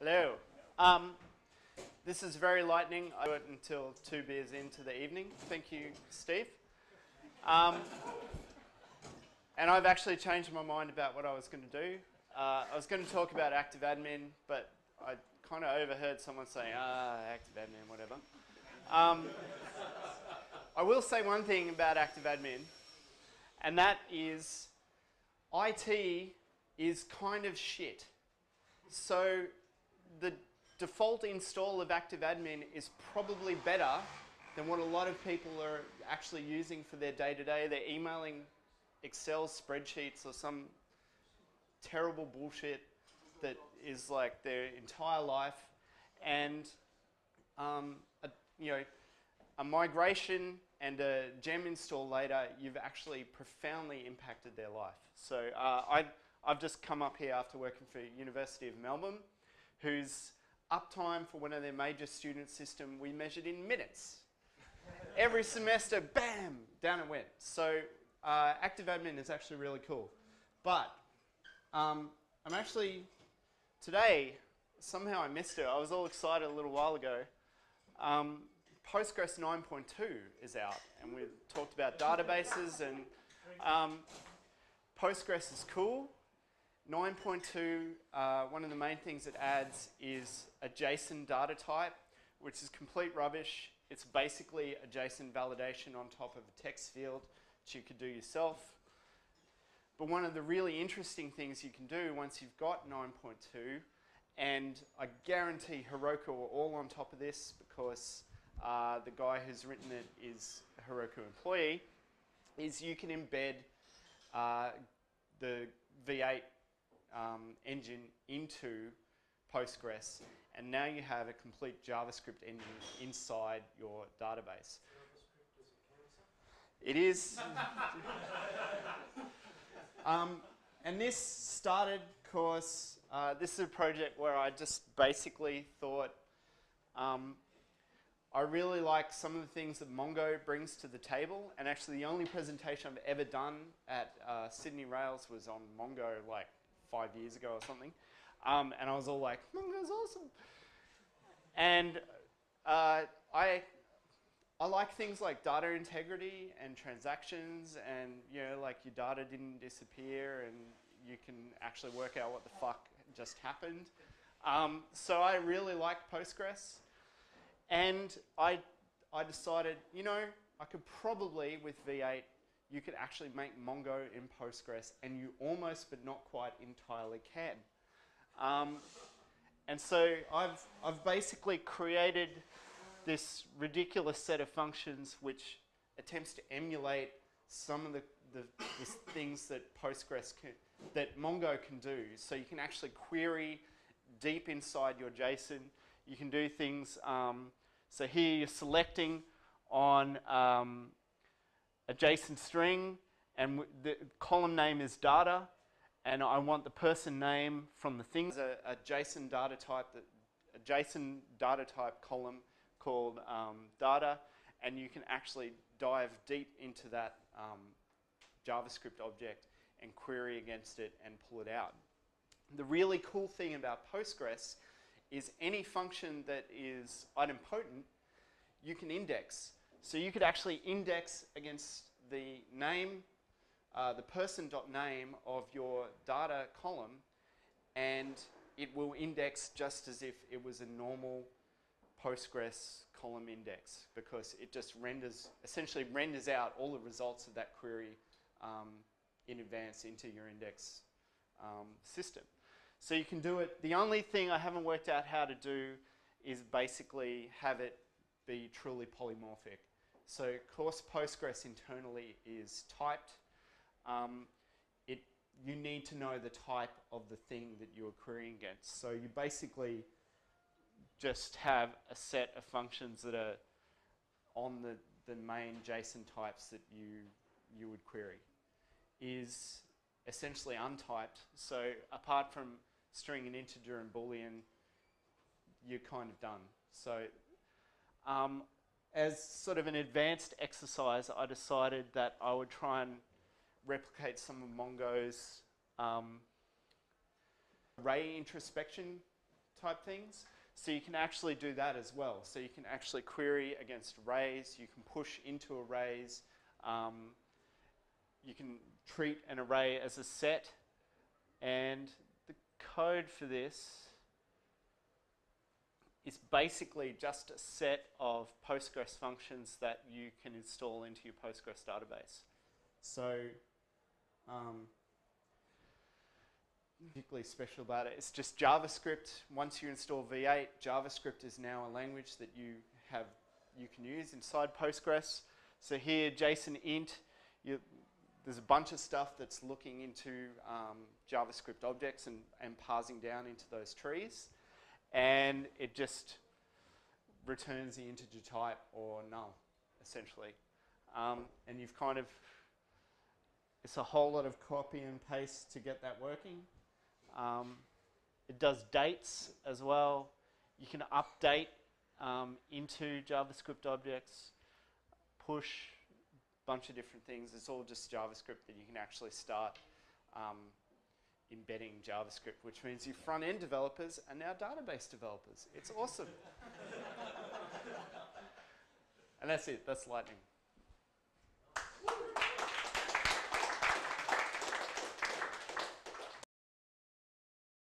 Hello. This is very lightning. I went until 2 beers into the evening. Thank you, Steve. And I've actually changed my mind about what I was going to do. I was going to talk about active admin, but I kind of overheard someone saying, active admin, whatever. I will say one thing about active admin, and that is IT is kind of shit. So the default install of active admin is probably better than what a lot of people are actually using for their day-to-day. They're emailing Excel spreadsheets or some terrible bullshit that is like their entire life, and a migration and a gem install later, you've actually profoundly impacted their life. So I've just come up here after working for University of Melbourne, whose uptime for one of their major student system we measured in minutes. Every semester, bam, down it went. So active admin is actually really cool. But I'm actually, today, somehow I missed it. I was all excited a little while ago. Postgres 9.2 is out, and we've talked about databases, and Postgres is cool. 9.2, one of the main things it adds is a JSON data type, which is complete rubbish. It's basically a JSON validation on top of a text field, which you could do yourself. But one of the really interesting things you can do once you've got 9.2, and I guarantee Heroku are all on top of this because the guy who's written it is a Heroku employee, is you can embed the V8 engine into Postgres, and now you have a complete JavaScript engine inside your database. JavaScript is a cancer? It is. And this started because this is a project where I just basically thought I really like some of the things that Mongo brings to the table, and actually the only presentation I've ever done at Sydney Rails was on Mongo like 5 years ago or something, and I was all like, Mongo's awesome. And I like things like data integrity and transactions, and like your data didn't disappear, and you can actually work out what the fuck just happened. So I really like Postgres. And I decided, I could probably, with V8, you could actually make Mongo in Postgres, and you almost, but not quite entirely can. And so I've basically created this ridiculous set of functions which attempts to emulate some of the things that that Mongo can do. So you can actually query deep inside your JSON. You can do things, so here you're selecting on a JSON string, and the column name is data, and I want the person name from the things, a JSON data type column called data, and you can actually dive deep into that JavaScript object and query against it and pull it out. The really cool thing about Postgres is any function that is idempotent, you can index. So you could actually index against the name, the person.name of your data column, and it will index just as if it was a normal Postgres column index, because it just essentially renders out all the results of that query in advance into your index system. So you can do it. The only thing I haven't worked out how to do is basically have it be truly polymorphic. So of course Postgres internally is typed. You need to know the type of the thing that you're querying against. So you basically just have a set of functions that are on the main JSON types that you would query. Is essentially untyped. So apart from string and integer and boolean, you're kind of done. So as sort of an advanced exercise, I decided that I would try and replicate some of Mongo's array introspection type things. So you can actually do that as well. So you can actually query against arrays. You can push into arrays. You can treat an array as a set. And the code for this is basically just a set of Postgres functions that you can install into your Postgres database. So particularly special about it, it's just JavaScript. Once you install V8, JavaScript is now a language that you can use inside Postgres. So here, JSON int, there's a bunch of stuff that's looking into JavaScript objects and parsing down into those trees. And it just returns the integer type or null, essentially. And you've kind of, it's a whole lot of copy and paste to get that working. It does dates as well. You can update into JavaScript objects, push, a bunch of different things. It's all just JavaScript that you can actually start embedding JavaScript, which means your front-end developers are now database developers. It's awesome. And that's it. That's Lightning.